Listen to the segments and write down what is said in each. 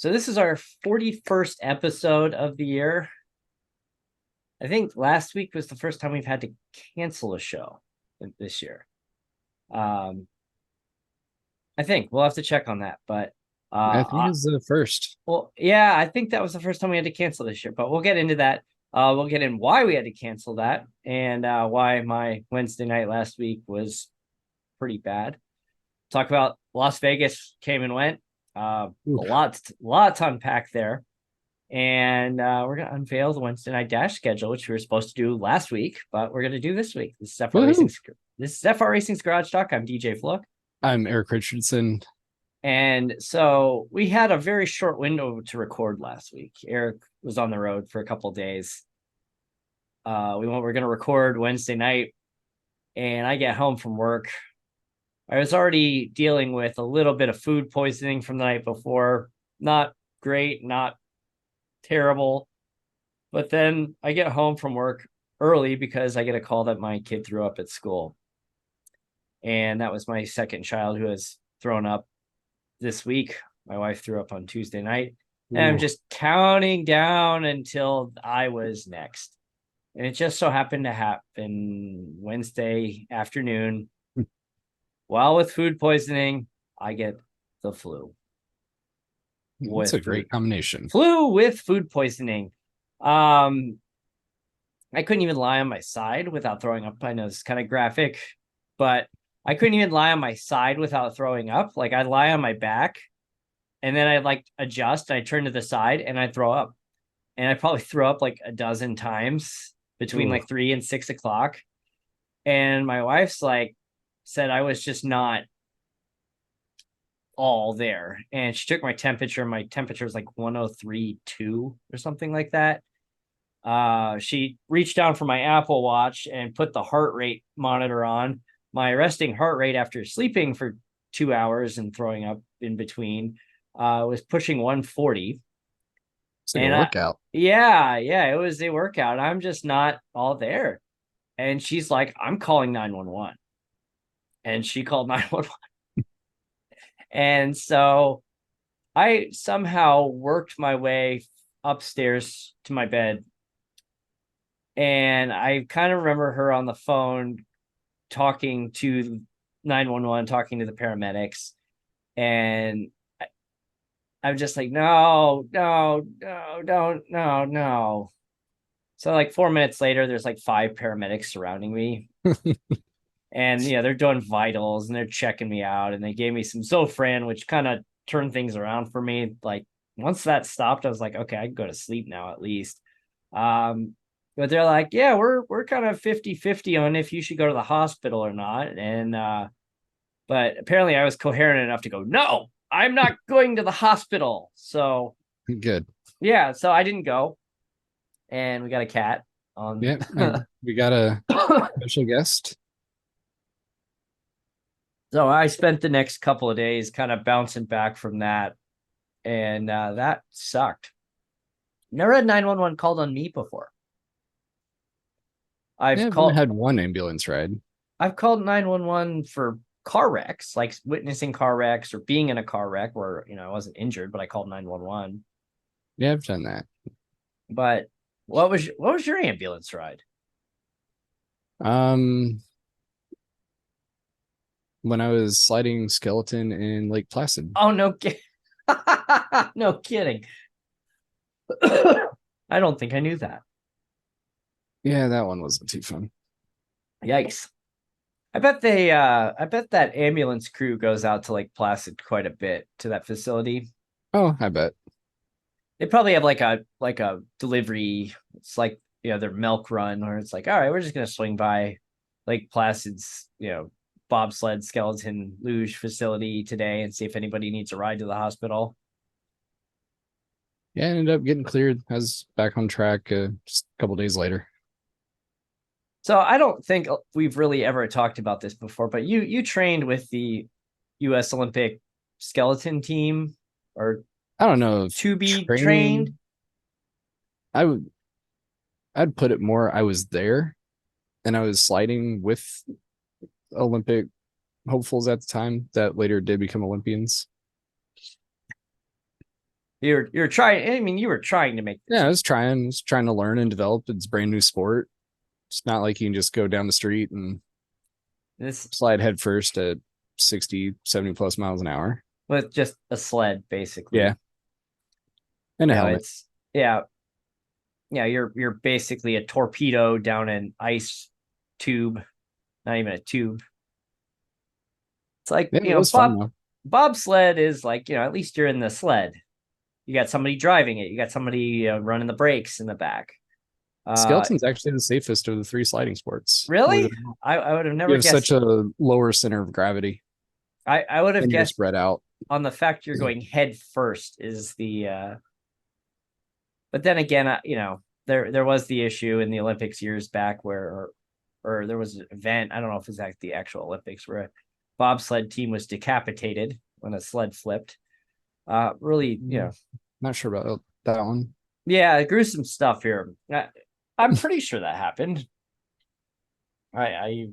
So this is our 41st episode of the year. I think last week was the first time we've had to cancel a show this year. I think we'll have to check on that, but I think it's the first. well, yeah, I think that was the first time we had to cancel this year, but we'll get into that. We'll get in why we had to cancel that and why my Wednesday night last week was pretty bad. Talk about Las Vegas came and went. A lot to unpack there. And we're going to unveil the Wednesday night dash schedule, which we were supposed to do last week, but we're going to do this week. This is FR Racing's, Garage Talk. I'm DJ Fluck. I'm Eric Richardson. And so we had a very short window to record last week. Eric was on the road for a couple of days. We're going to record Wednesday night, and I get home from work. I was already dealing with a little bit of food poisoning from the night before. Not great, not terrible. But then I get home from work early because I get a call that my kid threw up at school. And that was my second child who has thrown up this week. My wife threw up on Tuesday night. And I'm just counting down until I was next. And it just so happened to happen Wednesday afternoon. While with food poisoning, I get the flu. It's a great combination. Flu with food poisoning. I couldn't even lie on my side without throwing up. I know this is kind of graphic, but I couldn't even lie on my side without throwing up. Like I'd lie on my back and then I'd like adjust. I turn to the side and I'd throw up. And I probably threw up like a dozen times between like 3 and 6 o'clock. And my wife's like, said I was just not all there. And she took my temperature. My temperature was like 103.2 or something like that. She reached down for my Apple Watch and put the heart rate monitor on. My resting heart rate after sleeping for 2 hours and throwing up in between was pushing 140. It's like a workout. Yeah, it was a workout. I'm just not all there. And she's like, I'm calling 911. And she called 911. And so I somehow worked my way upstairs to my bed. And I kind of remember her on the phone talking to 911, talking to the paramedics. And I'm just like, no. So like 4 minutes later, there's like 5 paramedics surrounding me. And they're doing vitals and they're checking me out, and they gave me some Zofran, which kind of turned things around for me. Like once that stopped, I was like, okay, I can go to sleep now at least. But they're like, yeah, we're kind of 50-50 on if you should go to the hospital or not. And but apparently I was coherent enough to go, no, I'm not going to the hospital. So good. Yeah, so I didn't go. And we got a cat on. Yeah, we got a special guest. So I spent the next couple of days kind of bouncing back from that, and that sucked. Never had 911 called on me before. I've had one ambulance ride. I've called 911 for car wrecks, like witnessing car wrecks or being in a car wreck where I wasn't injured, but I called 911. Yeah, I've done that. But what was your ambulance ride? When I was sliding skeleton in Lake Placid. Oh, no. No kidding. I don't think I knew that. Yeah, that one wasn't too fun. Yikes. I bet that ambulance crew goes out to Lake Placid quite a bit, to that facility. Oh, I bet. They probably have like a delivery. It's like, their milk run where it's like, all right, we're just going to swing by Lake Placid's, bobsled skeleton luge facility today and see if anybody needs a ride to the hospital. Yeah, I ended up getting cleared. I was back on track just a couple days later. So I don't think we've really ever talked about this before, but you trained with the U.S. Olympic skeleton team, or I don't know, to be trained. I'd put it more, I was there and I was sliding with Olympic hopefuls at the time that later did become Olympians. You're trying. I mean, you were trying to make the Yeah, I team. was trying to learn and develop. It's a brand new sport. It's not like you can just go down the street and This slide head first at 60, 70 plus miles an hour. with just a sled, basically. Yeah, and a helmet. It's yeah, yeah. You're basically a torpedo down an ice tube, not even a tube. It's like Yeah, it was fun though. bobsled is like at least you're in the sled. You got somebody driving it. You got somebody running the brakes in the back. Uh, Skeleton's actually the safest of the three sliding sports. Believe really? it or not. I would have You never have such guessed. a lower center of gravity, I would have and you're guessed spread out. on the fact you're going head first is the but then again, there was the issue in the Olympics years back where or there was an event, I don't know if it's like the actual Olympics, where a bobsled team was decapitated when a sled flipped. Really, Not sure about that one. yeah, gruesome stuff here. I'm pretty sure that happened. I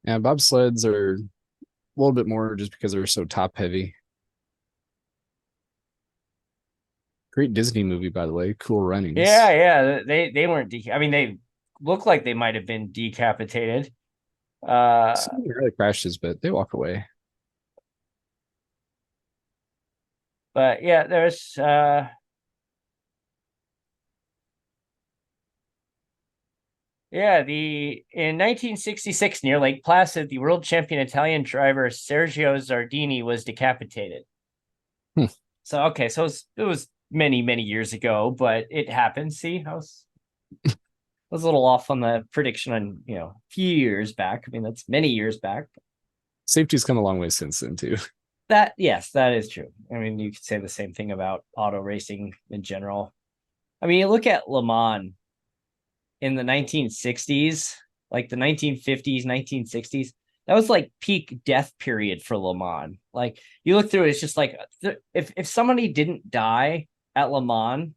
Yeah, bobsleds are a little bit more just because they're so top heavy. Great Disney movie, by the way. Cool Runnings. yeah, they weren't I mean, they look like they might have been decapitated. Uh Somebody really crashes, but they walk away. but yeah, there's yeah, the in 1966 near Lake Placid, the world champion Italian driver Sergio Zardini was decapitated. Hmm. So okay, so it was many years ago, but it happened. See, I was a little off on the prediction on a few years back. I mean, that's many years back. Safety's come a long way since then too. That yes, that is true. I mean, you could say the same thing about auto racing in general. I mean, you look at Le Mans in the 1960s, like the 1950s, 1960s. That was like peak death period for Le Mans. Like you look through it, it's just like if somebody didn't die at Le Mans,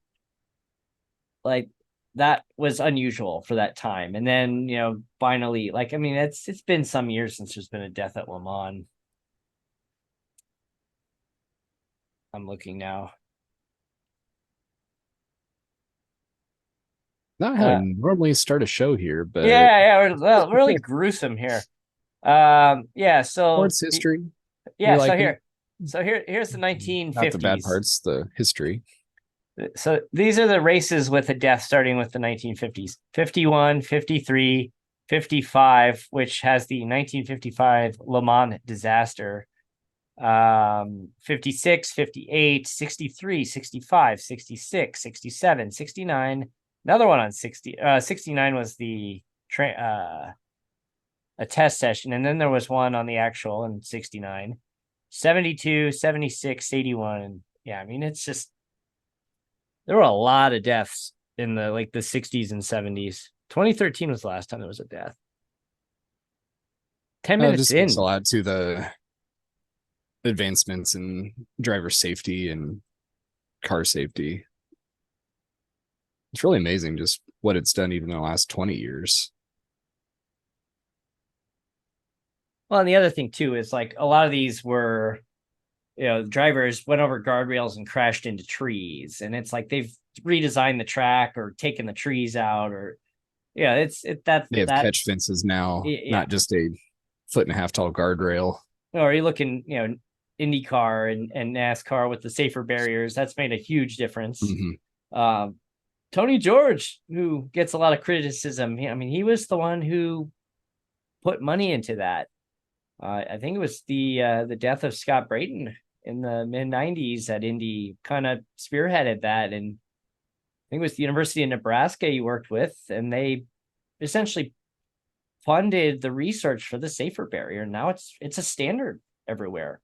like that was unusual for that time. And then finally, like I mean, it's been some years since there's been a death at Le Mans. I'm looking now. Not how I Uh, normally start a show here, but yeah, well, really gruesome here. Yeah, so sports history. yeah, You so like it? here, here's the Not the bad 1950s. parts, the history. So these are the races with the death starting with the 1950s: 51, 53, 55, which has the 1955 Le Mans disaster. 56, 58, 63, 65, 66, 67, 69. Another one on 69 was the a test session, and then there was one on the actual in 69, 72, 76, 81. And yeah, I mean, it's just there were a lot of deaths in the 60s and 70s. 2013 was the last time there was a death. 10 It minutes just speaks a in. lot to the advancements in driver safety and car safety. It's really amazing just what it's done even in the last 20 years. Well, and the other thing too is like a lot of these were, drivers went over guardrails and crashed into trees, and it's like they've redesigned the track or taken the trees out, or yeah, They have that catch fences now, yeah. not just a foot and a half tall guardrail. Or you look in IndyCar and NASCAR with the safer barriers. That's made a huge difference. Mm-hmm. Um, Tony George, who gets a lot of criticism, I mean, he was the one who put money into that. I think it was the death of Scott Brayton in the mid '90s at Indy kind of spearheaded that, and I think it was the University of Nebraska he worked with, and they essentially funded the research for the safer barrier. Now it's a standard everywhere.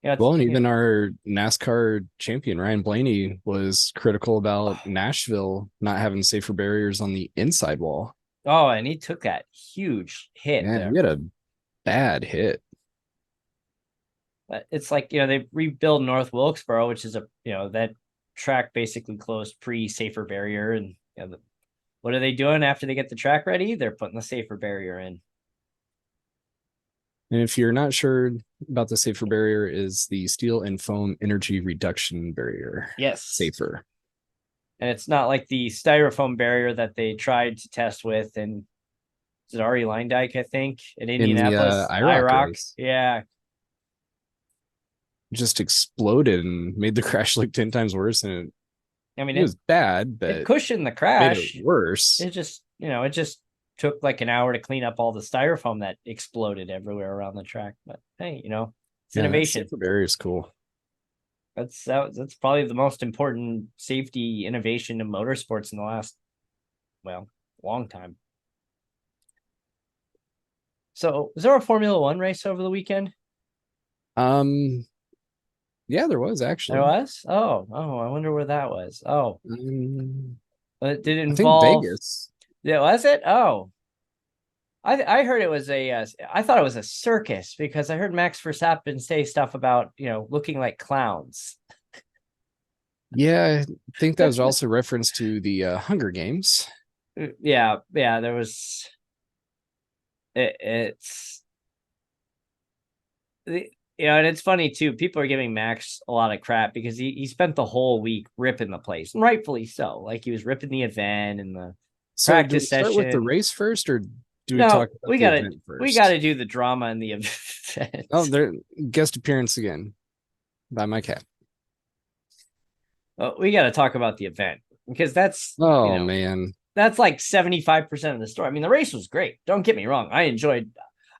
Well, and even our NASCAR champion, Ryan Blaney, was critical about Nashville not having safer barriers on the inside wall. Oh, and he took that huge hit Yeah, there. he had a bad hit. But it's like, they rebuild North Wilkesboro, which is that track basically closed pre-safer barrier. And what are they doing after they get the track ready? They're putting the safer barrier in. And if you're not sure about the safer barrier, is the steel and foam energy reduction barrier. Yes. Safer. And it's not like the styrofoam barrier that they tried to test with in Ari Leindyke, I think, in In the Indianapolis. IROC race. Yeah. Just exploded and made the crash like 10 times worse. And I mean, it was bad, but it cushioned the made it crash. worse. It just took like an hour to clean up all the styrofoam that exploded everywhere around the track. But hey, it's innovation. Safer barrier is cool. That's probably the most important safety innovation in motorsports in the last, long time. So, was there a Formula One race over the weekend? Yeah, there was actually. There was. Oh, I wonder where that was. Oh, it did I think involve Vegas. Yeah, was it? Oh, I heard it was I thought it was a circus because I heard Max Verstappen say stuff about looking like clowns. Yeah, I think that was also reference to the Hunger Games. Yeah, there was. It's and it's funny too. People are giving Max a lot of crap because he spent the whole week ripping the place, and rightfully so. Like he was ripping the event and the Do we practice start with the session. race first, or do we No, talk about we the gotta event first? we gotta do the drama in the event. Oh, there guest appearance again by my cat. Well, we gotta talk about the event because that's Man. that's like 75% of the story. I mean, the race was great. Don't get me wrong.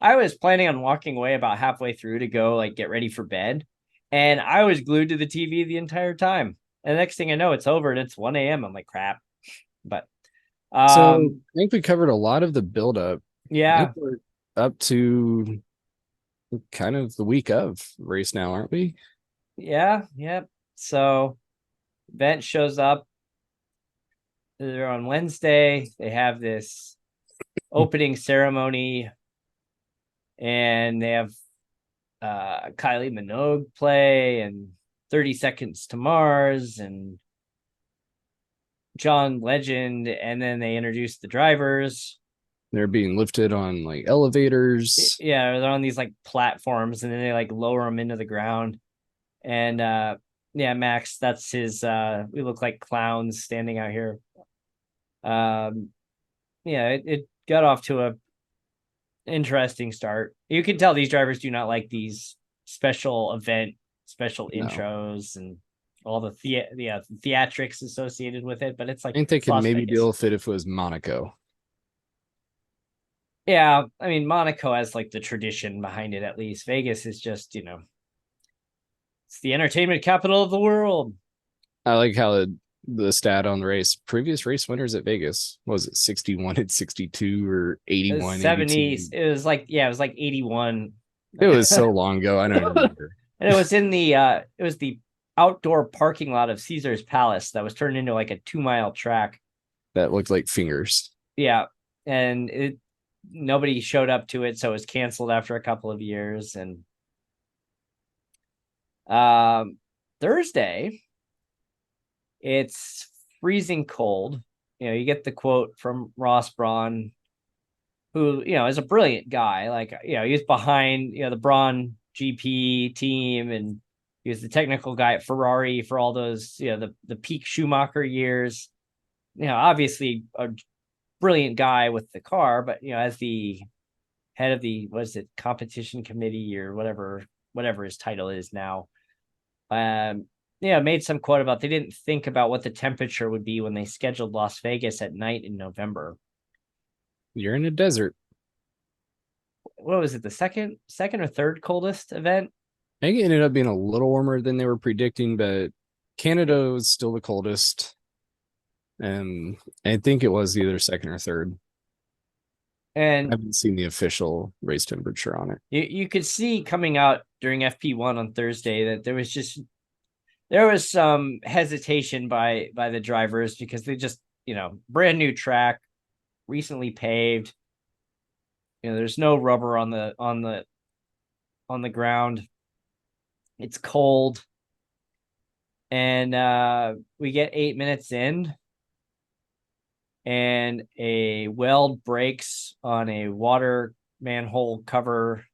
I was planning on walking away about halfway through to go like get ready for bed. And I was glued to the TV the entire time. And the next thing I know, it's over and it's 1 a.m. I'm like, crap. But So I think we covered a lot of the buildup. I yeah. think we're up to kind of the week of race now, aren't we? Yeah. Yep. So event shows up. They're on Wednesday. They have this opening ceremony and they have Kylie Minogue play and 30 Seconds to Mars and John Legend, and then they introduce the drivers. They're being lifted on like elevators. Yeah, they're on these like platforms and then they like lower them into the ground. And Max, that's his we look like clowns standing out here. It got off to a interesting start. You can tell these drivers do not like these special intros and all the theatrics associated with it, but it's like I think they could Las maybe Vegas. deal with it if it was Monaco. Yeah, I mean Monaco has like the tradition behind it. At least Vegas is just it's the entertainment capital of the world. I like how the stat on the race. Previous race winners at Vegas was it 61 and 62 or 81 70s. 82? It was like 81. It was so long ago. I don't remember. And it was in the outdoor parking lot of Caesar's Palace that was turned into like a 2-mile track that looked like fingers. Yeah, and nobody showed up to it, so it was canceled after a couple of years. And Thursday, it's freezing cold. You get the quote from Ross Brawn, who is a brilliant guy. Like he was behind the Braun GP team, and he was the technical guy at Ferrari for all those the peak Schumacher years. Obviously a brilliant guy with the car, but as the head of the competition committee or whatever his title is now, made some quote about they didn't think about what the temperature would be when they scheduled Las Vegas at night in November. You're in a desert. What was it? The second or third coldest event? I think it ended up being a little warmer than they were predicting, but Canada was still the coldest. And I think it was either second or third. And I haven't seen the official race temperature on it. You could see coming out during FP1 on Thursday that there was some hesitation by the drivers because they just brand new track, recently paved. There's no rubber on the ground. It's cold, and we get 8 minutes in, and a weld breaks on a water manhole cover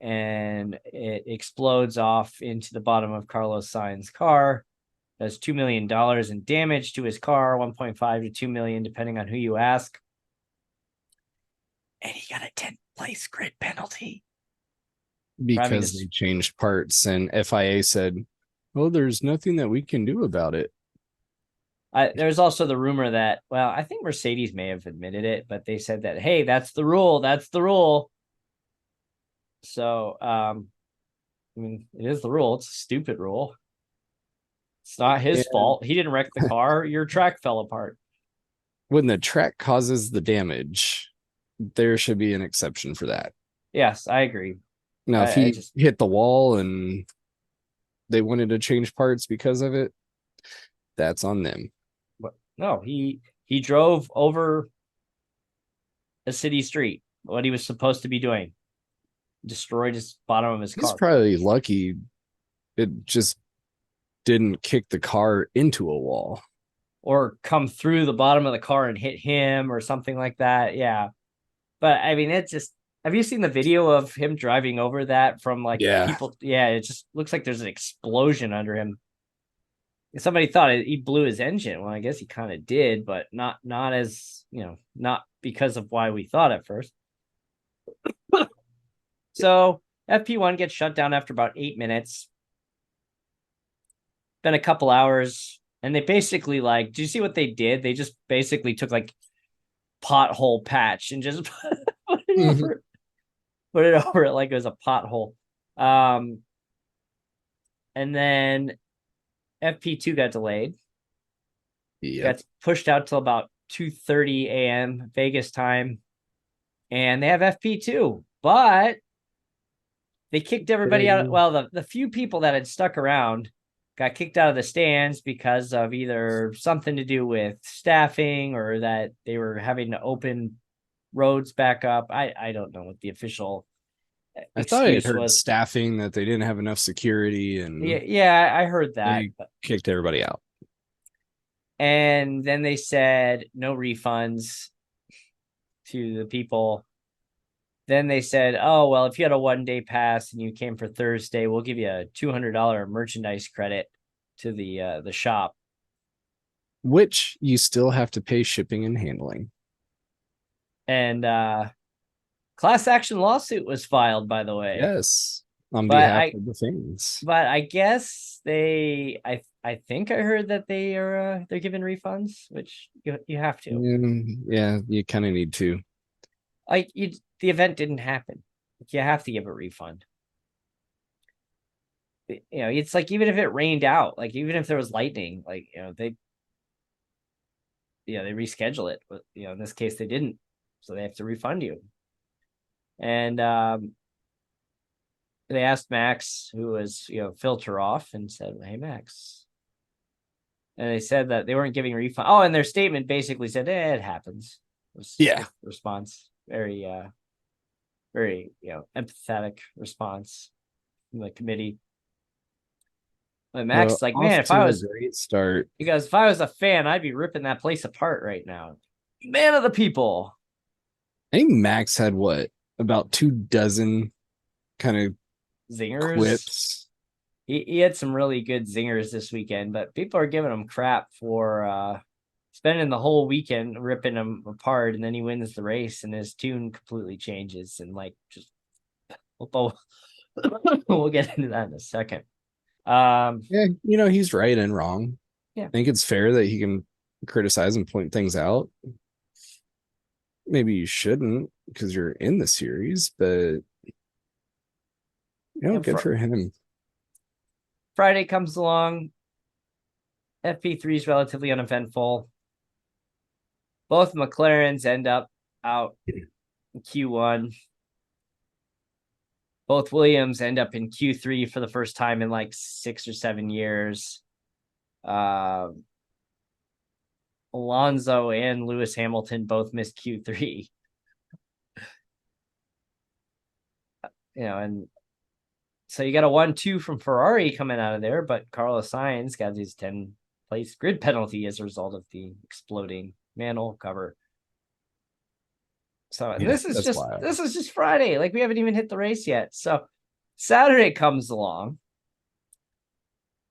and it explodes off into the bottom of Carlos Sainz's car. Does $2 million in damage to his car, 1.5 to 2 million, depending on who you ask. And he got a 10th place grid penalty. Because they changed parts and FIA said, well, there's nothing that we can do about it. There's also the rumor that, well, I think Mercedes may have admitted it, but they said that, hey, that's the rule. That's the rule. So, I mean, it is the rule. It's a stupid rule. It's not his fault. He didn't wreck the car. Your track fell apart. When the track causes the damage, there should be an exception for that. Yes, I agree. Now, if he hit the wall and they wanted to change parts because of it, that's on them. But no, he drove over a city street. What he was supposed to be doing, destroyed his bottom of his car. He's probably lucky it just didn't kick the car into a wall or come through the bottom of the car and hit him or something like that. Yeah, but I mean, it's just. Have you seen the video of him driving over that from like people? Yeah, it just looks like there's an explosion under him. Somebody thought he blew his engine. Well, I guess he kind of did, but not as, not because of why we thought at first. So FP1 gets shut down after about 8 minutes. Been a couple hours, and they basically do you see what they did? They just basically took pothole patch and just put it over. Put it over it like it was a pothole. And then FP2 got delayed. Got pushed out till about 2:30 a.m. Vegas time. And they have FP2, but they kicked everybody out. Well, the few people that had stuck around got kicked out of the stands because of either something to do with staffing or that they were having to open roads back up. I don't know what the official I thought I heard staffing, that they didn't have enough security, and yeah, I heard that. They kicked everybody out. And then they said no refunds to the people. Then they said, oh, well, if you had a 1-day pass and you came for Thursday, we'll give you a $200 merchandise credit to the shop. Which you still have to pay shipping and handling. And class action lawsuit was filed, by the way. Yes, on behalf of the fans. But I guess I think I heard that they're giving refunds, which you have to. Yeah, you kind of need to. The event didn't happen. You have to give a refund. It's like even if it rained out, even if there was lightning, they reschedule it. But in this case they didn't, so they have to refund you. And they asked Max, who was filter off, and said, "Hey, Max." And they said that they weren't giving a refund. Oh, and their statement basically said, "It happens." Response, very very empathetic response from the committee. But Max is like, man, if I was a great start, he goes, if I was a fan, I'd be ripping that place apart right now. Man of the people. I think Max had about 24 kind of zingers clips. He had some really good zingers this weekend, but people are giving him crap for spending the whole weekend ripping him apart, and then he wins the race and his tune completely changes and just we'll get into that in a second. He's right and wrong. Yeah, I think it's fair that he can criticize and point things out. Maybe you shouldn't because you're in the series, but good for him. Friday comes along. FP3 is relatively uneventful. Both McLarens end up out in Q1. Both Williams end up in Q3 for the first time in 6 or 7 years. Alonso and Lewis Hamilton both missed Q3. And so you got a 1-2 from Ferrari coming out of there, but Carlos Sainz got his 10th-place grid penalty as a result of the exploding manhole cover. So, and Yeah, that's wild. this is just Friday. Like we haven't even hit the race yet. So Saturday comes along,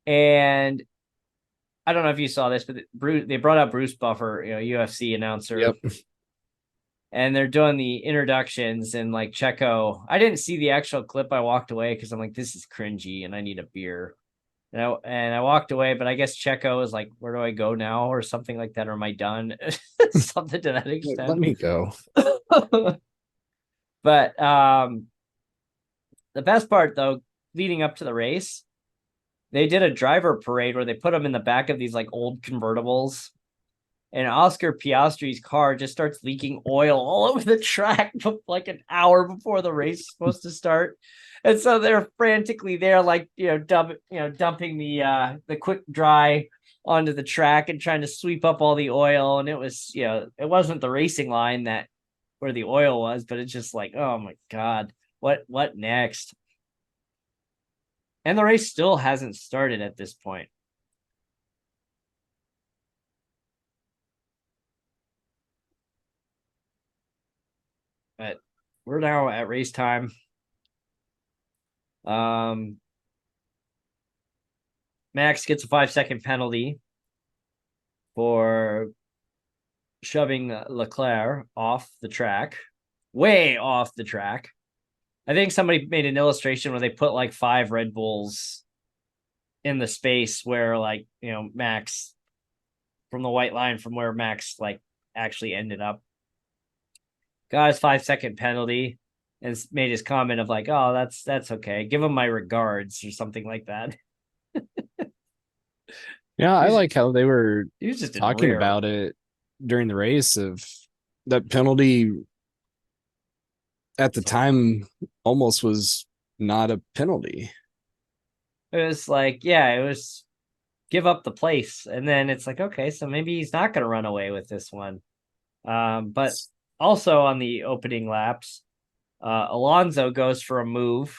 and I don't know if you saw this, but they brought out Bruce Buffer, UFC announcer. Yep. And they're doing the introductions, and like Checo, I didn't see the actual clip. I walked away because I'm like, this is cringy and I need a beer. And I walked away, but I guess Checo is like, where do I go now? Or something like that. Or am I done? Something to that extent. Let me go. But the best part though, leading up to the race, they did a driver parade where they put them in the back of these like old convertibles, and Oscar Piastri's car just starts leaking oil all over the track like an hour before the race is supposed to start. And so they're frantically there, like, dumping the quick dry onto the track and trying to sweep up all the oil. And it was, it wasn't the racing line that where the oil was, but it's just like, oh my God, what next? And the race still hasn't started at this point. But we're now at race time. Max gets a 5-second penalty for shoving Leclerc off the track, way off the track. I think somebody made an illustration where they put like 5 Red Bulls in the space where, like, Max, from the white line from where Max like actually ended up, got his 5-second penalty and made his comment of like, oh, that's okay. Give him my regards or something like that. Yeah, I like how they were He was just talking about it during the race of that penalty at the time almost was not a penalty. It was like, yeah, it was give up the place. And then it's like, okay, so maybe he's not going to run away with this one. But also on the opening laps, Alonso goes for a move,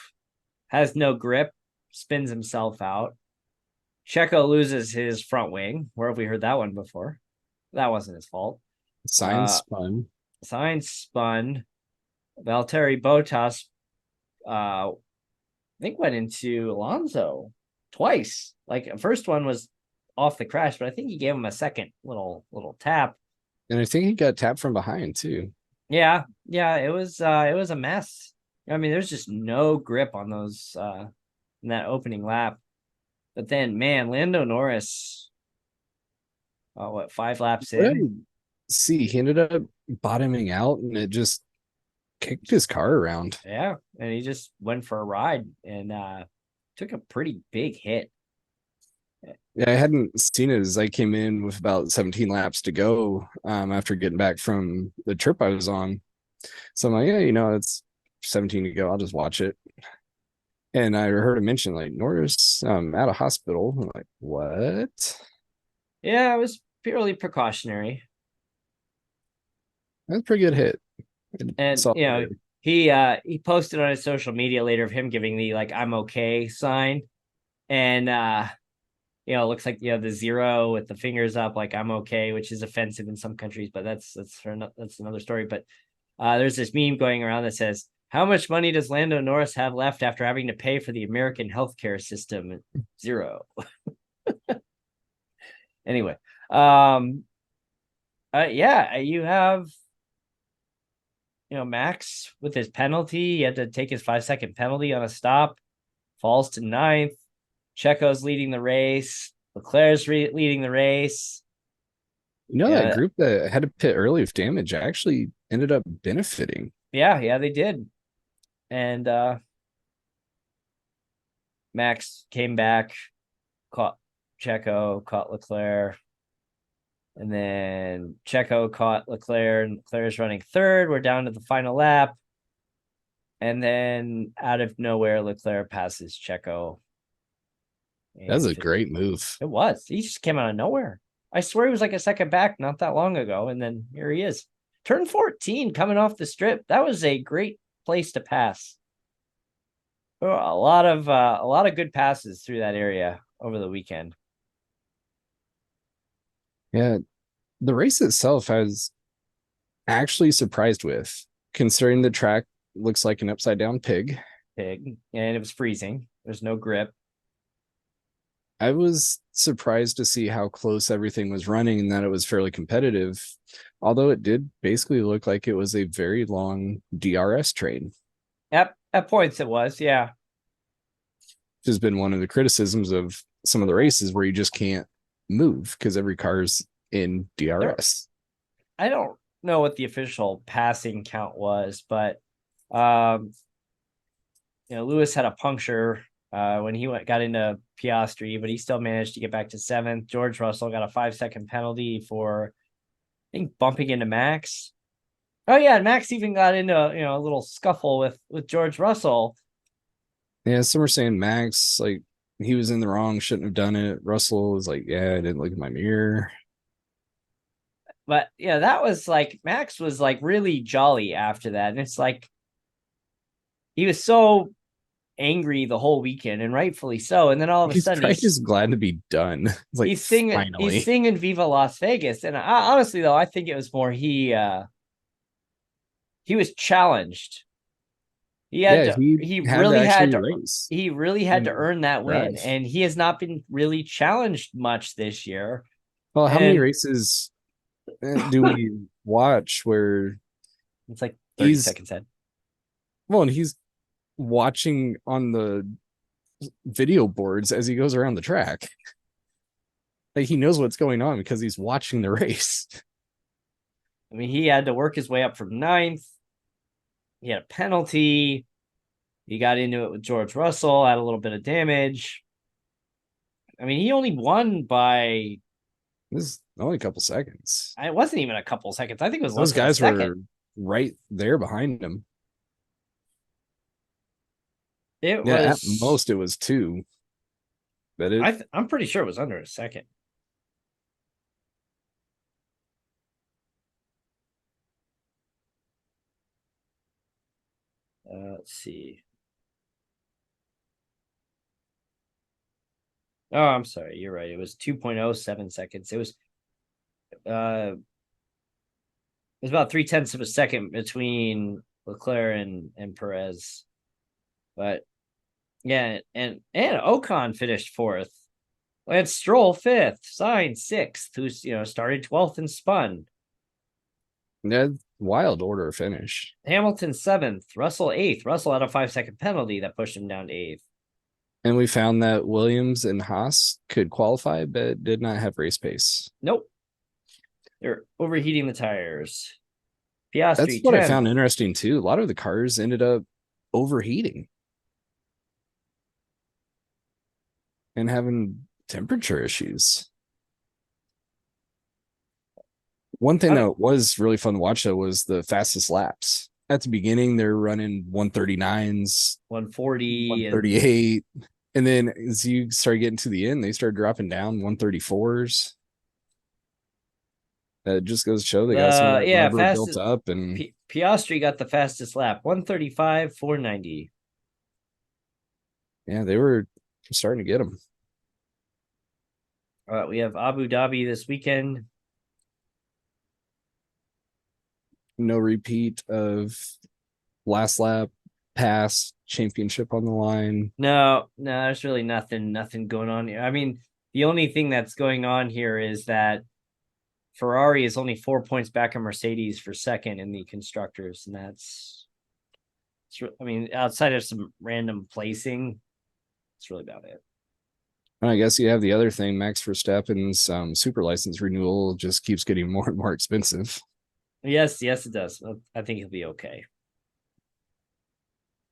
has no grip, spins himself out. Checo loses his front wing. Where have we heard that one before? That wasn't his fault. Sainz spun. Sainz spun. Valtteri Bottas, I think, went into Alonso twice. Like, the first one was off the crash, but I think he gave him a second little tap. And I think he got tapped from behind too. Yeah, it was a mess. I mean, there's just no grip on those in that opening lap. But then, man, Lando Norris, 5 laps in? See, he ended up bottoming out and it just kicked his car around. Yeah, and he just went for a ride and took a pretty big hit. Yeah, I hadn't seen it as I came in with about 17 laps to go after getting back from the trip I was on. So I'm like, yeah, it's 17 to go. I'll just watch it. And I heard him mention like Norris at a hospital. I'm like, what? Yeah, it was purely precautionary. That's a pretty good hit. And he posted on his social media later of him giving the like I'm okay sign. And it looks like the 0 with the fingers up, like I'm okay, which is offensive in some countries, but that's another story. But there's this meme going around that says, how much money does Lando Norris have left after having to pay for the American healthcare system? 0. Anyway, yeah, you have Max with his penalty. He had to take his 5-second penalty on a stop, falls to 9th. Checo's leading the race. Leclerc's leading the race. That group that had to pit early with damage actually ended up benefiting. Yeah, they did. And Max came back, caught Checo, caught Leclerc. And then Checo caught Leclerc, and Leclerc's running 3rd. We're down to the final lap. And then out of nowhere, Leclerc passes Checo. That was a great move. It was. He just came out of nowhere. I swear he was like a second back not that long ago. And then here he is. Turn 14 coming off the strip. That was a great place to pass. There were a lot of good passes through that area over the weekend. Yeah, the race itself I was actually surprised with. considering the track looks like an upside down pig. Pig, and it was freezing. There's no grip. I was surprised to see how close everything was running and that it was fairly competitive, although it did basically look like it was a very long DRS train. At points it was, yeah. Which has been one of the criticisms of some of the races where you just can't move because every car's in DRS. I don't know what the official passing count was, but Lewis had a puncture when he got into Piastri, but he still managed to get back to 7th. George Russell got a 5-second penalty for, I think, bumping into Max. Oh yeah, and Max even got into a little scuffle with George Russell. Yeah, some were saying Max, like, he was in the wrong, shouldn't have done it. Russell was like, yeah, I didn't look at my mirror. But yeah, that was like, Max was like really jolly after that. And it's like, he was so angry the whole weekend, and rightfully so. And then all of a He's sudden, probably just glad to be done. Like, he's singing, finally. he's singing "Viva Las Vegas." And honestly, though, I think it was more he was challenged. He really had to race. He really had to earn that win, drive. and he has not been really challenged much this year. Well, how many races do we watch where it's like 30 seconds ahead? Well, and he's watching on the video boards as he goes around the track. Like, he knows what's going on because he's watching the race. I mean, he had to work his way up from 9th. He had a penalty. He got into it with George Russell, had a little bit of damage. I mean, he only won by... This is only a couple seconds. It wasn't even a couple seconds. I think it was those guys were right there behind him. At most it was 2. But I'm pretty sure it was under a second. Let's see. Oh, I'm sorry. You're right. It was 2.07 seconds. It was about 0.3 of a second between Leclerc and Perez. But yeah, and Ocon finished 4th. Lance Stroll 5th, Sainz 6th, who's started 12th and spun. Yeah, wild order of finish. Hamilton 7th, Russell 8th. Russell had a 5-second penalty that pushed him down to 8th. And we found that Williams and Haas could qualify, but did not have race pace. Nope. They're overheating the tires. Piastri, that's what 10th. I found interesting too. A lot of the cars ended up overheating and having temperature issues. One thing that was really fun to watch, though, was the fastest laps. At the beginning, they're running 139s, 140, 138. And then as you start getting to the end, they start dropping down 134s. That just goes to show they got some rubber built up. And Piastri got the fastest lap, 135, 490. Yeah, they were starting to get them. We have Abu Dhabi this weekend. No repeat of last lap pass championship on the line. No, there's really nothing going on here. I mean, the only thing that's going on here is that Ferrari is only 4 points back on Mercedes for second in the constructors, and outside of some random placing, it's really about it. I guess you have the other thing, Max Verstappen's super license renewal just keeps getting more and more expensive. Yes, it does. I think he'll be okay.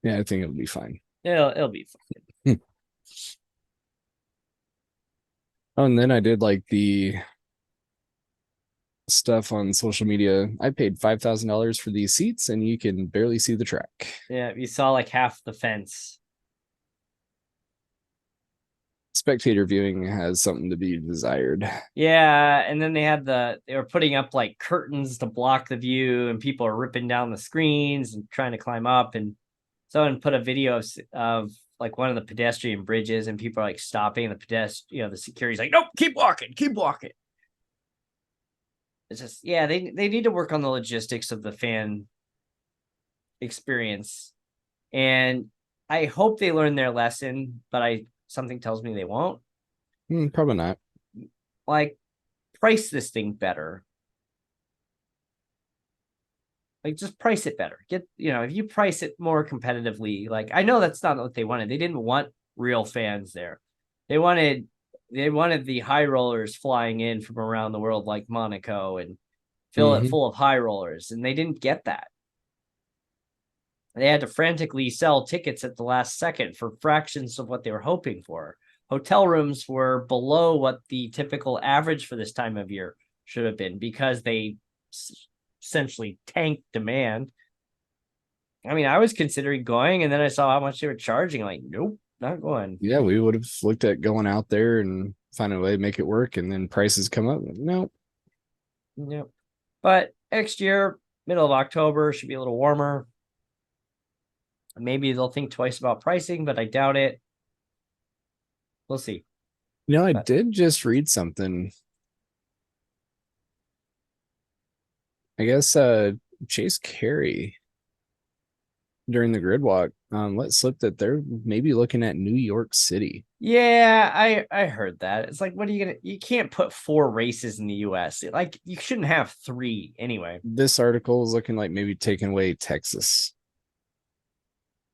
Yeah, I think it'll be fine. It'll be fine. Oh, and then I did like the stuff on social media. I paid $5,000 for these seats, and you can barely see the track. Yeah, you saw like half the fence. Spectator viewing has something to be desired. Yeah, and then they were putting up like curtains to block the view, and people are ripping down the screens and trying to climb up, and someone put a video of like one of the pedestrian bridges, and people are like stopping, and the security's like, nope, keep walking. It's just, yeah, they need to work on the logistics of the fan experience. And I hope they learn their lesson, but something tells me they won't. Probably not. Like, price this thing better. Like, just price it better. If you price it more competitively, like, I know that's not what they wanted. They didn't want real fans there. They wanted the high rollers flying in from around the world, like Monaco, and fill it full of high rollers, and they didn't get that. They had to frantically sell tickets at the last second for fractions of what they were hoping for. Hotel rooms were below what the typical average for this time of year should have been because they essentially tanked demand. I mean, I was considering going, and then I saw how much they were charging. Like, nope, not going. Yeah, we would have looked at going out there and finding a way to make it work, and then prices come up. Nope. Yep. But next year, middle of October, should be a little warmer. Maybe they'll think twice about pricing, but I doubt it. We'll see. I did just read something. I guess Chase Carey during the grid walk let slip that they're maybe looking at New York City. Yeah, I heard that. It's like, what are you can't put 4 races in the US. Like, you shouldn't have 3 anyway. This article is looking like maybe taking away Texas.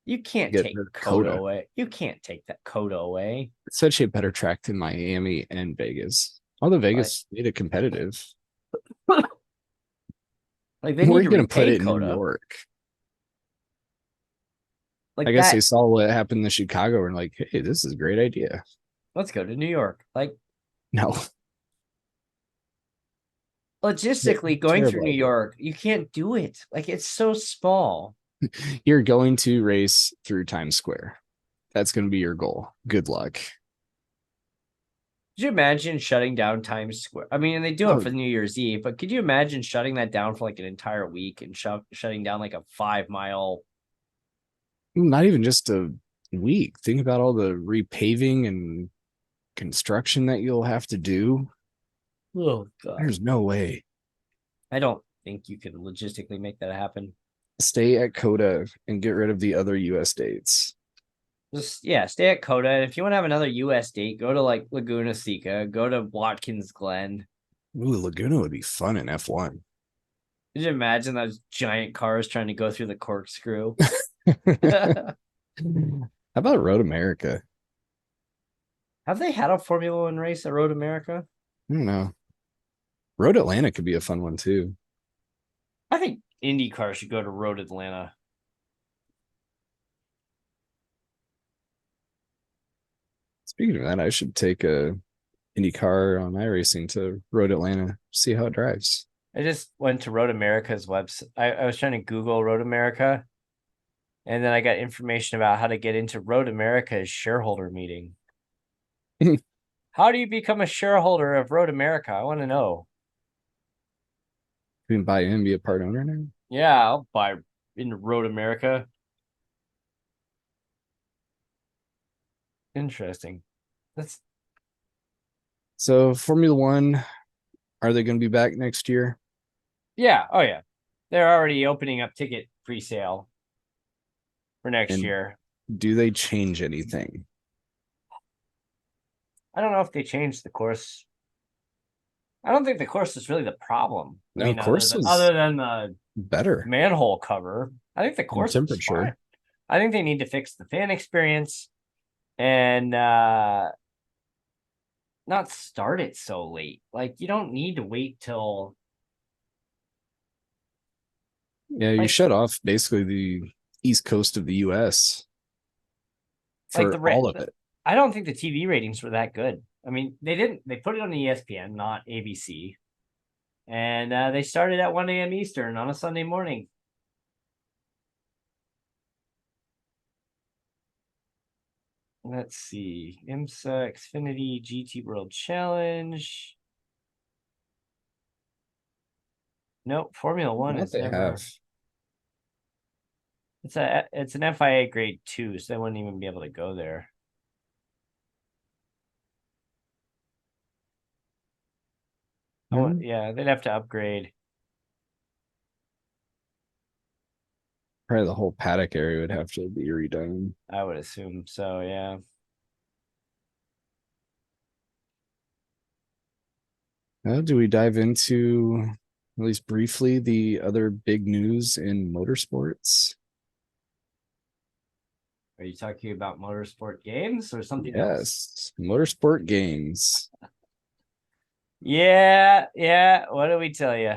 You can't take COTA away. You can't take that COTA away. It's such a better track than Miami and Vegas. Although Vegas made it competitive. Like, they need to going to put it in COTA. New York. Like, I guess they saw what happened in Chicago and like, hey, this is a great idea. Let's go to New York. Like, no. Logistically, going through New York, you can't do it. Like, it's so small. You're going to race through Times Square. That's going to be your goal. Good luck. Could you imagine shutting down Times Square? I mean, and they do it for New Year's Eve, but could you imagine shutting that down for like an entire week and shutting down like a 5-mile? Not even just a week. Think about all the repaving and construction that you'll have to do. Oh, God. There's no way. I don't think you could logistically make that happen. Stay at COTA and get rid of the other US dates. Stay at COTA. If you want to have another US date, go to like Laguna Seca, go to Watkins Glen. Ooh, Laguna would be fun in F1. Could you imagine those giant cars trying to go through the corkscrew? How about Road America? Have they had a Formula One race at Road America? I don't know. Road Atlanta could be a fun one too. I think IndyCar should go to Road Atlanta. Speaking of that, I should take a IndyCar on iRacing to Road Atlanta, see how it drives. I just went to Road America's website. I was trying to Google Road America, and then I got information about how to get into Road America's shareholder meeting. How do you become a shareholder of Road America? I want to know. You can buy in and be a part owner now? Yeah, I'll buy into Road America. Interesting. So Formula One, are they going to be back next year? Yeah. Oh, yeah. They're already opening up ticket pre-sale for next year. Do they change anything? I don't know if they changed the course. I don't think the course is really the problem. No, course is other than the better manhole cover. I think the course is fine. I think they need to fix the fan experience and not start it so late. Like, you don't need to wait till. Yeah, you shut off basically the east coast of the US for all of it. I don't think the TV ratings were that good. I mean, they put it on ESPN, not ABC. And they started at 1 a.m. Eastern on a Sunday morning. Let's see. IMSA Xfinity GT World Challenge. Nope, Formula One is never. It's an FIA grade 2, so they wouldn't even be able to go there. Yeah, they'd have to upgrade. Probably the whole paddock area would have to be redone. I would assume so, yeah. Do we dive into, at least briefly, the other big news in motorsports? Are you talking about motorsport games or something else? Yes, motorsport games. Yeah. What do we tell you?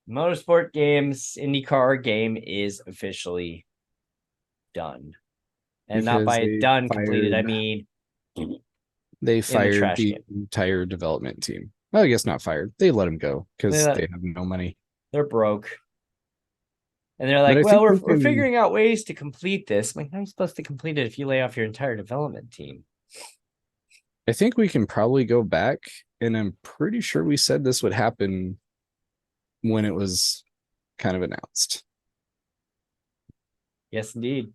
Motorsport games, IndyCar game is officially done. And not Because by they done completed, I fired mean they in the fired trash the can. entire development team. Well, I guess not fired. They let him go because They're, they have no money. they're broke. And they're But like, I well, think we're figuring out ways to complete this. I'm like, how are you supposed to complete it if you lay off your entire development team? I think we can probably go back, and I'm pretty sure we said this would happen when it was kind of announced. Yes, indeed.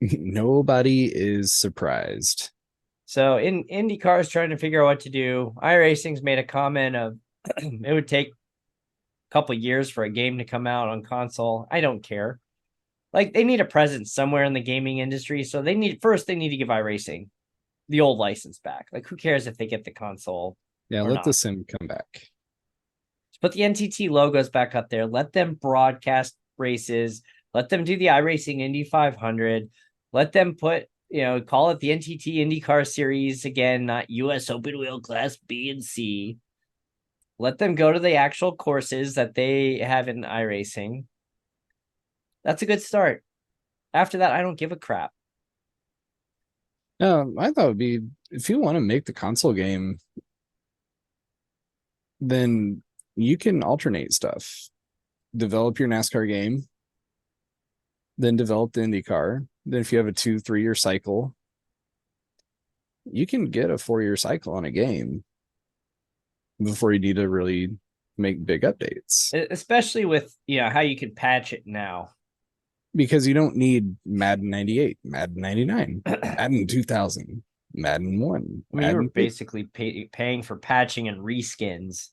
Nobody is surprised. So in IndyCar is trying to figure out what to do. iRacing's made a comment of it would take a couple years for a game to come out on console. I don't care. Like they need a presence somewhere in the gaming industry. So they need to give iRacing the old license back. Like who cares if they get the console Yeah, or let the not? sim come back. Put the NTT logos back up there. Let them broadcast races. Let them do the iRacing Indy 500. Let them call it the NTT IndyCar Series again, not US Open Wheel Class B and C. Let them go to the actual courses that they have in iRacing. That's a good start. After that, I don't give a crap. I thought it would be, if you want to make the console game, then you can alternate stuff. Develop your NASCAR game, then develop the IndyCar. Then if you have a 2-3 year cycle, you can get a 4 year cycle on a game before you need to really make big updates. Especially with how you can patch it now. Because you don't need Madden 98, Madden 99, Madden 2000, Madden 1, I mean, you were Madden 2. basically paying for patching and reskins.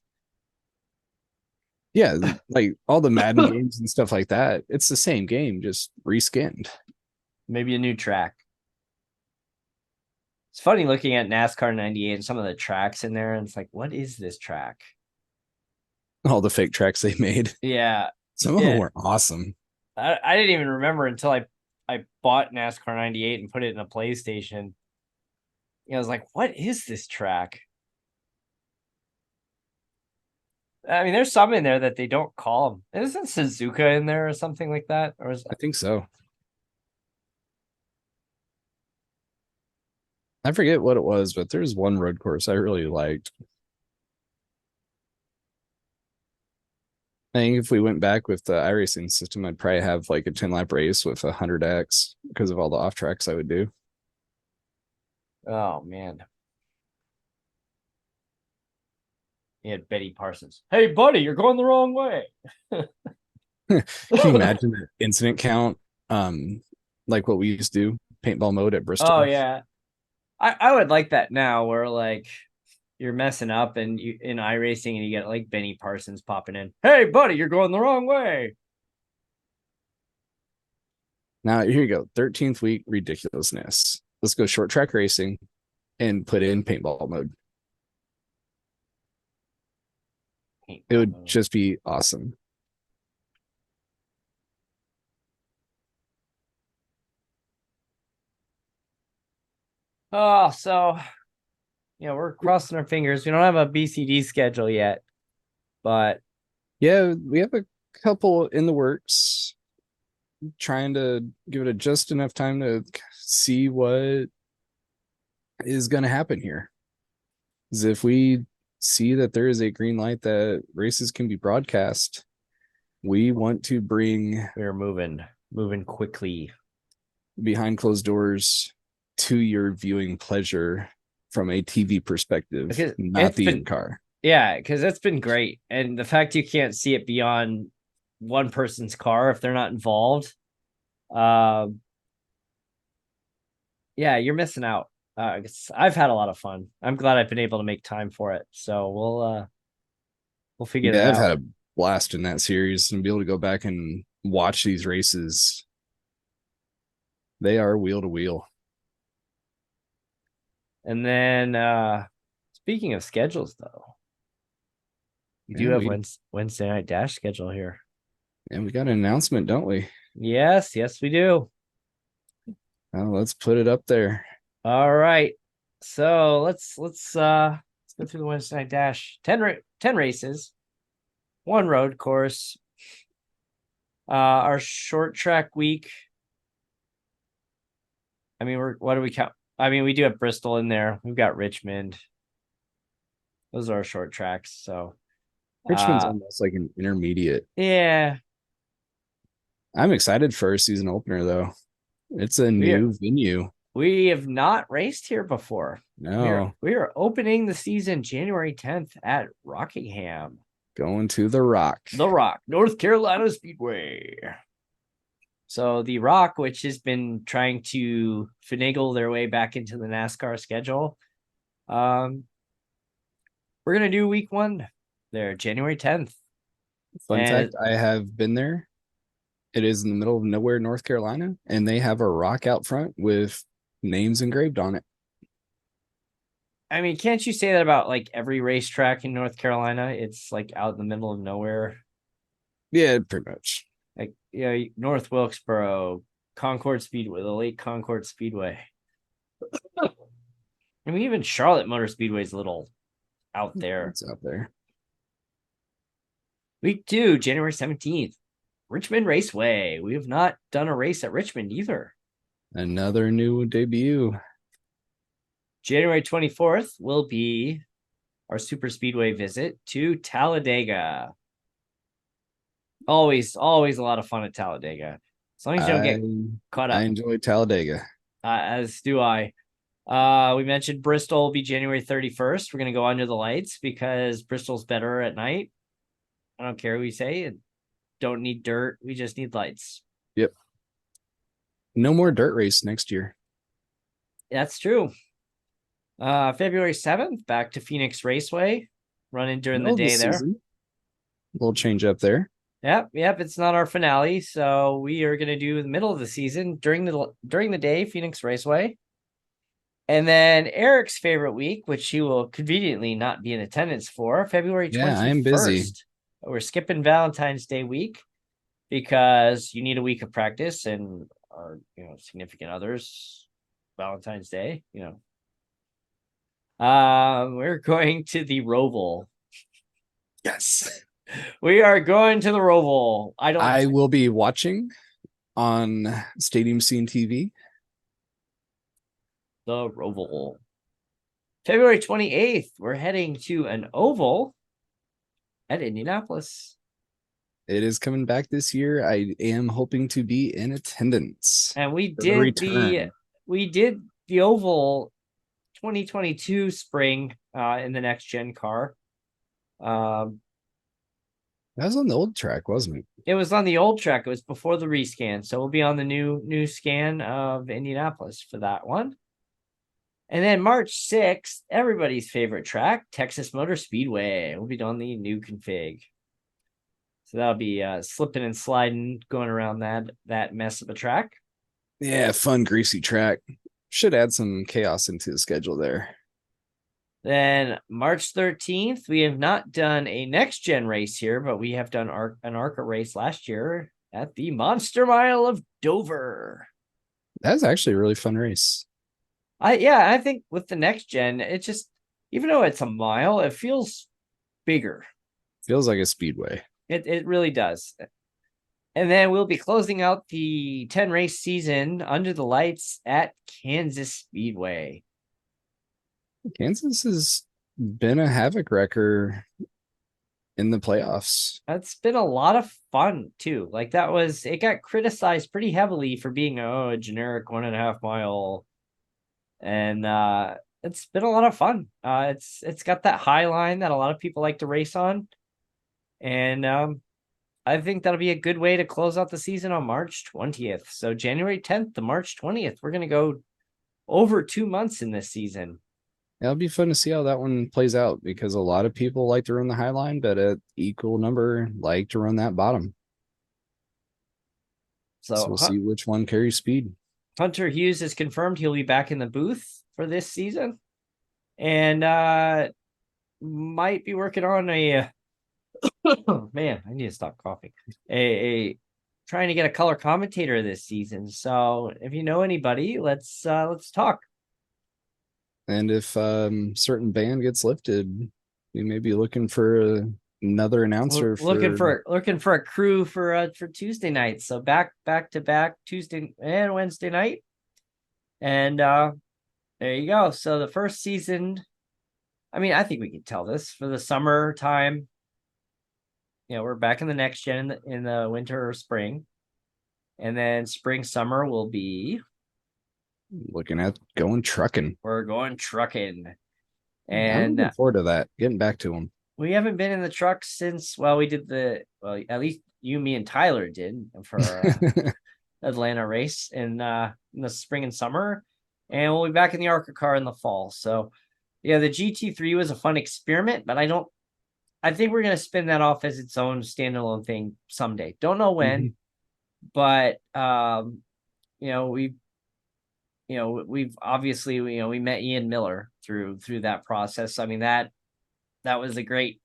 Yeah, like all the Madden games and stuff like that. It's the same game, just reskinned. Maybe a new track. It's funny looking at NASCAR 98 and some of the tracks in there, and it's like, what is this track? All the fake tracks they made. Yeah. Some of them Yeah. were awesome. I didn't even remember until I bought NASCAR 98 and put it in a PlayStation. I was like, what is this track? I mean, there's some in there that they don't call them. Isn't Suzuka in there or something like that? Or is I think so. I forget what it was, but there's one road course I really liked. I think if we went back with the iRacing system, I'd probably have like a 10 lap race with 100X because of all the off tracks I would do. Oh man. He had Betty Parsons. Hey buddy, you're going the wrong way. Can you imagine the incident count? Like what we used to do, paintball mode at Oh Bristol. yeah. I would like that now where like you're messing up and you in iRacing and you get like Benny Parsons popping in. Hey buddy, you're going the wrong way. Now here you go, 13th week ridiculousness. Let's go short track racing and put in paintball mode. It would just be awesome. Oh, so we're crossing our fingers. We don't have a BCD schedule yet, but Yeah, we have a couple in the works, trying to give it just enough time to see what is going to happen here. Because if we see that there is a green light that races can be broadcast, we want to bring we're moving quickly behind closed doors to your viewing pleasure from a TV perspective, because not the in-car. Yeah, because it's been great, and the fact you can't see it beyond one person's car if they're not involved, yeah, you're missing out. I've had a lot of fun. I'm glad I've been able to make time for it. So we'll figure that Yeah, I've out. had a blast in that series and be able to go back and watch these races. They are wheel to wheel. And then speaking of schedules, though, we do have Wednesday night dash schedule here. And we got an announcement, don't we? Yes, we do. Well, let's put it up there. All right. So let's go through the Wednesday night dash. 10 races, one road course. Our short track week. I mean, what do we count? I mean, we do have Bristol in there. We've got Richmond. Those are our short tracks. So Richmond's almost like an intermediate. Yeah. I'm excited for a season opener, though. It's a new venue. We have not raced here before. No. We are opening the season January 10th at Rockingham. Going to the Rock. The Rock, North Carolina Speedway. So the Rock, which has been trying to finagle their way back into the NASCAR schedule. We're going to do week 1 there, January 10th. Fun fact, I have been there. It is in the middle of nowhere, North Carolina, and they have a rock out front with names engraved on it. I mean, can't you say that about like every racetrack in North Carolina? It's like out in the middle of nowhere. Yeah, pretty much. Like, North Wilkesboro, Concord Speedway, the Lake Concord Speedway. I mean, even Charlotte Motor Speedway is a little out there. It's out there. Week 2, January 17th, Richmond Raceway. We have not done a race at Richmond either. Another new debut. January 24th will be our super speedway visit to Talladega. Always a lot of fun at Talladega. As long as you don't get caught up. I enjoy Talladega. As do I. We mentioned Bristol will be January 31st. We're going to go under the lights because Bristol's better at night. I don't care what we say. Don't need dirt. We just need lights. Yep. No more dirt race next year. That's true. February 7th, back to Phoenix Raceway. Running during the day there. A little change up there. Yep. It's not our finale, so we are going to do the middle of the season during the day, Phoenix Raceway. And then Eric's favorite week, which he will conveniently not be in attendance for, February 21st. Yeah, I'm busy. We're skipping Valentine's Day week because you need a week of practice and our significant others, Valentine's Day, we're going to the Roval. Yes. We are going to the Roval. I will be watching on Stadium Scene TV. The Roval. February 28th, we're heading to an oval at Indianapolis. It is coming back this year. I am hoping to be in attendance. And we did the oval 2022 spring in the next gen car. That was on the old track, wasn't it? It was on the old track. It was before the rescan. So we'll be on the new scan of Indianapolis for that one. And then March 6th, everybody's favorite track, Texas Motor Speedway. We'll be on the new config. So that'll be slipping and sliding, going around that mess of a track. Yeah, fun, greasy track. Should add some chaos into the schedule there. Then March 13th, we have not done a next-gen race here, but we have done an ARCA race last year at the Monster Mile of Dover. That's actually a really fun race. I think with the next-gen, it just, even though it's a mile, it feels bigger. Feels like a speedway. It really does. And then we'll be closing out the 10-race season under the lights at Kansas Speedway. Kansas has been a havoc wrecker in the playoffs. That's been a lot of fun, too. Like, it got criticized pretty heavily for being a generic 1.5 mile. And it's been a lot of fun. It's got that high line that a lot of people like to race on. And I think that'll be a good way to close out the season on March 20th. So January 10th to March 20th, we're going to go over 2 months in this season. It'll be fun to see how that one plays out because a lot of people like to run the high line, but a equal number like to run that bottom. So So we'll see which one carries speed. Hunter Hughes is confirmed he'll be back in the booth for this season, and might be working on a man, I need to stop coughing. A trying to get a color commentator this season. So if you know anybody, let's talk. And if certain band gets lifted, we may be looking for another announcer Looking for a crew for Tuesday night. So back to back Tuesday and Wednesday night. And there you go. So the first season, I mean, I think we can tell this for the summertime. You know, we're back in the next gen in the winter or spring. And then spring, summer will be looking at going trucking. We're going trucking. I'm And looking forward to that. Getting back to them. we haven't been in the truck since, well, we did at least you, me, and Tyler did for Atlanta race in the spring and summer. And we'll be back in the ARCA car in the fall. So yeah, the GT3 was a fun experiment, but I think we're going to spin that off as its own standalone thing someday. Don't know when, but we've obviously, we met Ian Miller through that process. I mean, that was a great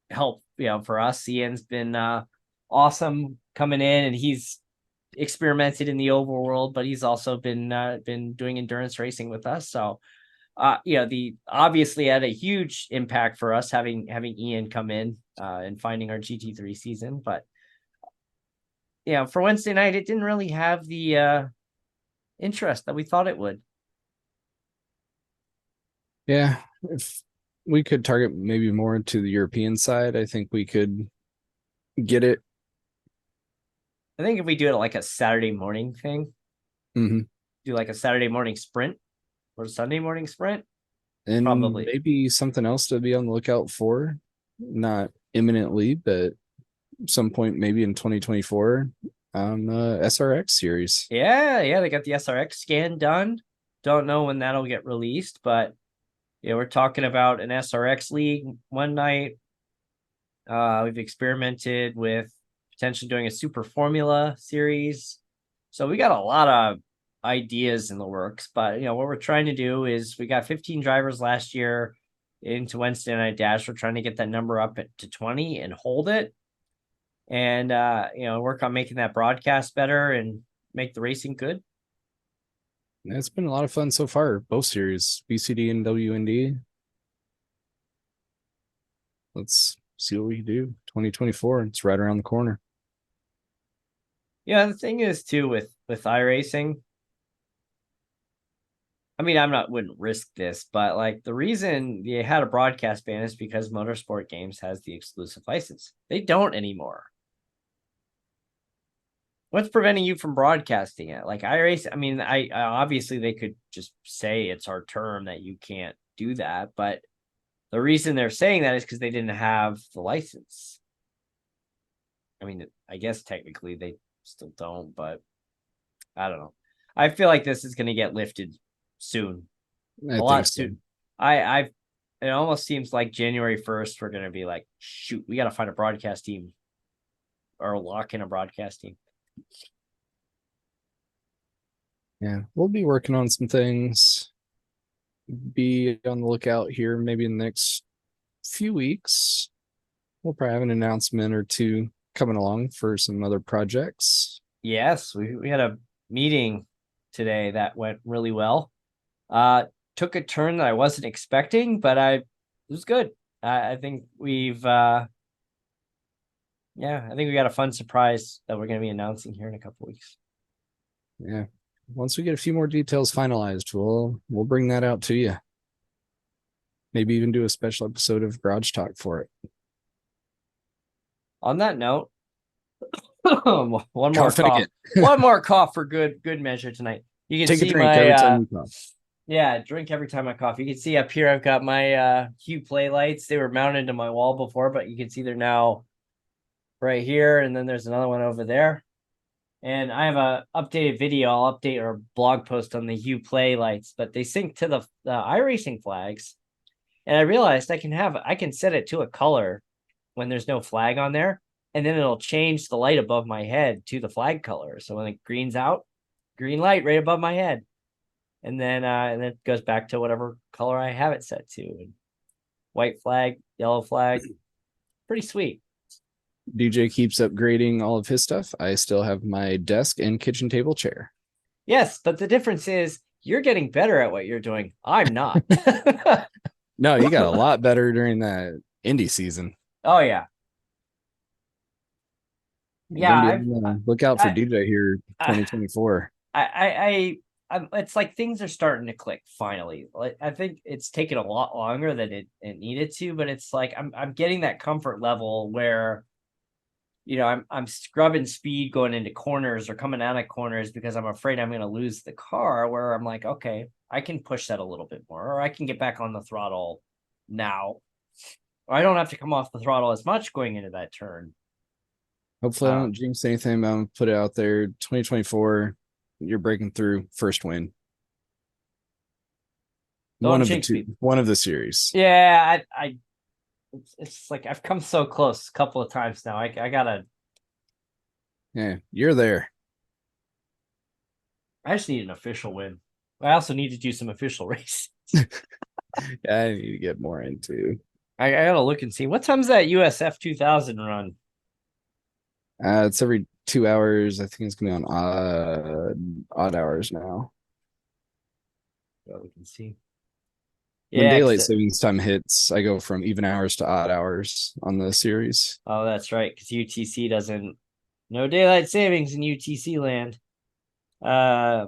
help, for us. Ian's been awesome coming in, and he's experimented in the oval world, but he's also been doing endurance racing with us. So the obviously had a huge impact for us having Ian come in and finding our GT3 season. But for Wednesday night, it didn't really have the interest that we thought it would. Yeah, if we could target maybe more to the European side, I think we could get it. I think if we do it like a Saturday morning thing, do like a Saturday morning sprint or Sunday morning sprint, and probably maybe something else to be on the lookout for, not imminently, but some point maybe in 2024 on the SRX series. Yeah, they got the SRX scan done. Don't know when that'll get released, but we're talking about an SRX league one night. We've experimented with potentially doing a super formula series. So we got a lot of ideas in the works, but what we're trying to do is we got 15 drivers last year into Wednesday Night Dash. We're trying to get that number up to 20 and hold it, and work on making that broadcast better and make the racing good. It's been a lot of fun so far, both series, BCD and WND. Let's see what we can do. 2024, it's right around the corner. Yeah, the thing is too with iRacing, I mean, wouldn't risk this, but like the reason you had a broadcast ban is because Motorsport Games has the exclusive license. They don't anymore. What's preventing you from broadcasting it? Like iRacing, I mean, I obviously they could just say it's our term that you can't do that, but the reason they're saying that is because they didn't have the license. I mean, I guess technically they still don't, but I don't know. I feel like this is going to get lifted soon. A lot soon. It almost seems like January 1st, we're going to be like, shoot, we got to find a broadcast team or lock in a broadcast team. Yeah, we'll be working on some things. Be on the lookout here maybe in the next few weeks. We'll probably have an announcement or two coming along for some other projects. Yes, we had a meeting today that went really well. Took a turn that I wasn't expecting, but it was good. I think I think we got a fun surprise that we're going to be announcing here in a couple weeks. Yeah. Once we get a few more details finalized, we'll bring that out to you. Maybe even do a special episode of Garage Talk for it. On that note, one more cough. One more cough for good measure tonight. You can take see a drink every time you cough. Yeah, drink every time I cough. You can see up here I've got my Hue play lights. They were mounted to my wall before, but you can see they're now right here, and then there's another one over there. And I have a updated video. I'll update our blog post on the Hue play lights, but they sync to the iRacing flags. And I realized I can set it to a color when there's no flag on there, and then it'll change the light above my head to the flag color. So when it green's out, green light right above my head. And then it goes back to whatever color I have it set to. And white flag, yellow flag. Pretty sweet. DJ keeps upgrading all of his stuff. I still have my desk and kitchen table chair. Yes, but the difference is you're getting better at what you're doing. I'm not. No, you got a lot better during that indie season. Oh yeah. Yeah, Look out for I, DJ here 2024. it's like things are starting to click finally. Like I think it's taken a lot longer than it needed to, but it's like I'm getting that comfort level where I'm scrubbing speed going into corners or coming out of corners because I'm afraid I'm going to lose the car, where I'm like, okay, I can push that a little bit more, or I can get back on the throttle now. Or I don't have to come off the throttle as much going into that turn. Hopefully, I don't jinx anything. But I'm gonna put it out there. 2024, you're breaking through. First win. One of the two. One of the series. Yeah, it's like I've come so close a couple of times now. I gotta. Yeah, you're there. I just need an official win. I also need to do some official races. Yeah, I need to get more into. I gotta look and see what time's that USF 2000 run. It's every 2 hours. I think it's gonna be on odd hours now. Well, we can see. When daylight savings time hits, I go from even hours to odd hours on the series. Oh, that's right, because UTC doesn't. No daylight savings in UTC land. Or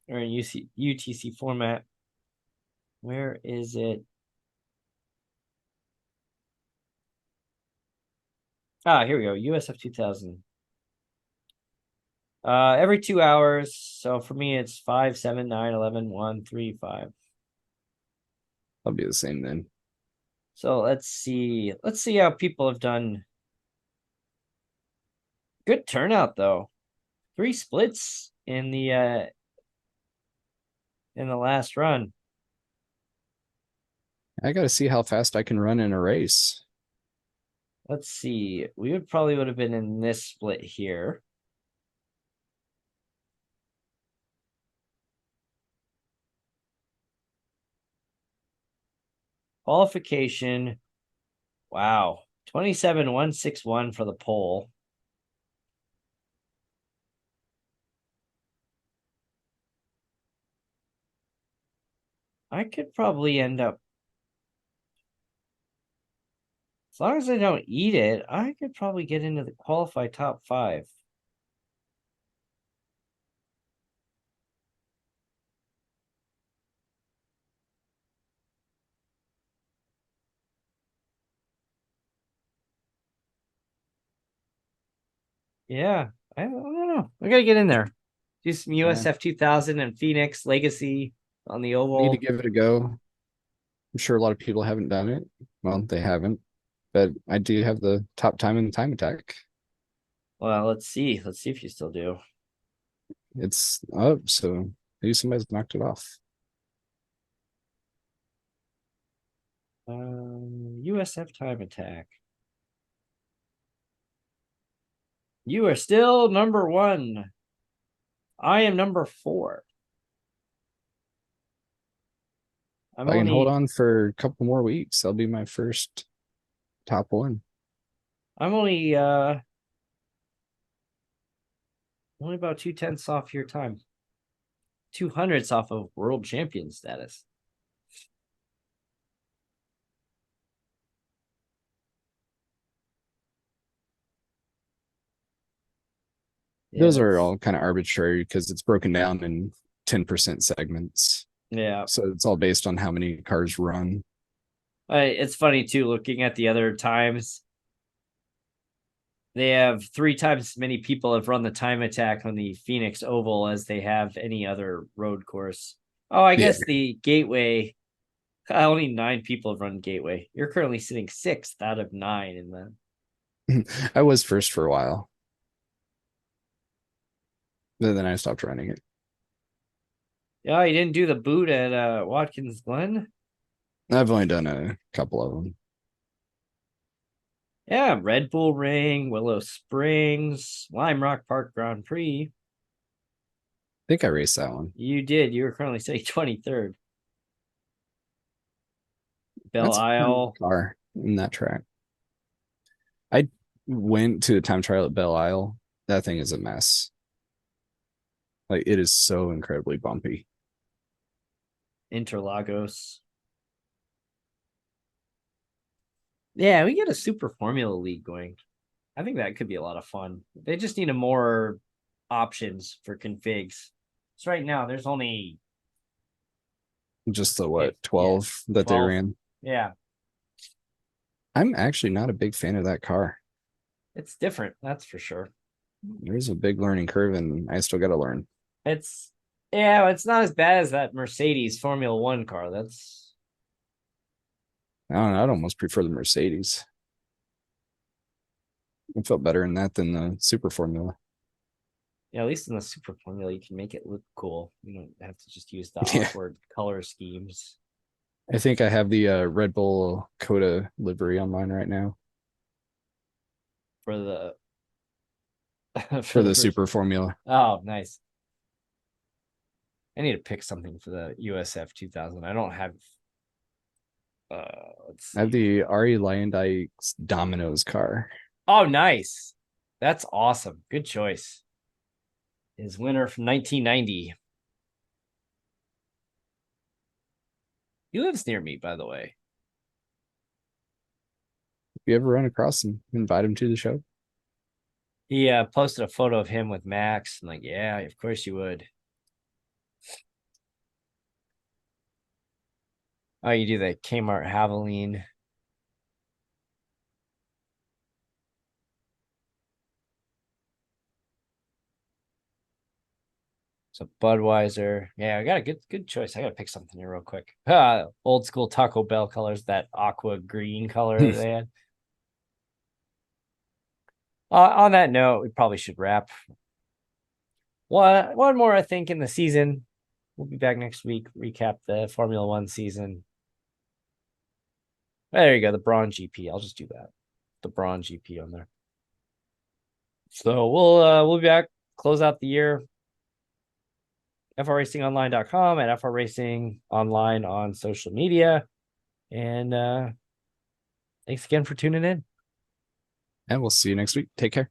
in UTC format. Where is it? Here we go. USF 2000. Every 2 hours. So for me, it's 5, 7, 9, 11, 1, 3, 5. I'll be the same then. So let's see. Let's see how people have done. Good turnout though. 3 splits in the last run. I got to see how fast I can run in a race. Let's see. We would have been in this split here. Qualification. Wow. 27,161 for the pole. I could probably end up, as long as I don't eat it, I could probably get into the qualified top 5. Yeah, I don't know. I gotta get in there. Do some USF 2000 and Phoenix Legacy on the oval. Need to give it a go. I'm sure a lot of people haven't done it. Well, they haven't, but I do have the top time in the time attack. Well, let's see. Let's see if you still do. It's up, so maybe somebody's knocked it off. USF time attack. You are still number 1. I am number 4. I can hold on for a couple more weeks. That'll be my first top 1. I'm only about 2/10 off your time. 200s off of world champion status. Those are all kind of arbitrary because it's broken down in 10% segments. Yeah. So it's all based on how many cars run. It's funny too, looking at the other times. They have 3 times as many people have run the time attack on the Phoenix Oval as they have any other road course. Oh, I guess the Gateway. Only 9 people have run Gateway. You're currently sitting 6th out of 9 in the. I was first for a while. Then I stopped running it. Yeah, you didn't do the boot at Watkins Glen? I've only done a couple of them. Yeah, Red Bull Ring, Willow Springs, Lime Rock Park Grand Prix. I think I raced that one. You did. You were currently sitting 23rd. Belle That's a pretty Isle. good car in that track. I went to the time trial at Belle Isle. That thing is a mess. Like it is so incredibly bumpy. Interlagos. Yeah, we get a Super Formula League going. I think that could be a lot of fun. They just need a more options for configs. So right now there's only Just the what, yeah, 12 that they 12. ran. Yeah, I'm actually not a big fan of that car. it's different, that's for sure. There's a big learning curve, and I still got to learn. It's yeah, it's not as bad as that Mercedes Formula One car. That's I don't know. I'd almost prefer the Mercedes. I felt better in that than the Super Formula. yeah, at least in the Super Formula, you can make it look cool. You don't have to just use the Yeah. awkward color schemes. I think I have the Red Bull Coda livery on mine right now For the for the Super Formula. Oh, nice. I need to pick something for the USF 2000. I don't have let's I have see. the Ari Lyondike's Domino's car. Oh, nice. That's awesome. Good choice. His winner from 1990. He lives near me, by the way. If you ever run across him, invite him to the show. He posted a photo of him with Max. I'm like, yeah, of course you would. Oh, you do the Kmart Haveline. So Budweiser. Yeah, I got a good choice. I gotta pick something here real quick. Old school Taco Bell colors, that aqua green color that they had. On that note, we probably should wrap. One more, I think, in the season. We'll be back next week. Recap the Formula One season. There you go, the Braun GP. I'll just do that. The Braun GP on there. So we'll be back, close out the year. frracingonline.com and frracing online on social media. And thanks again for tuning in. And we'll see you next week. Take care.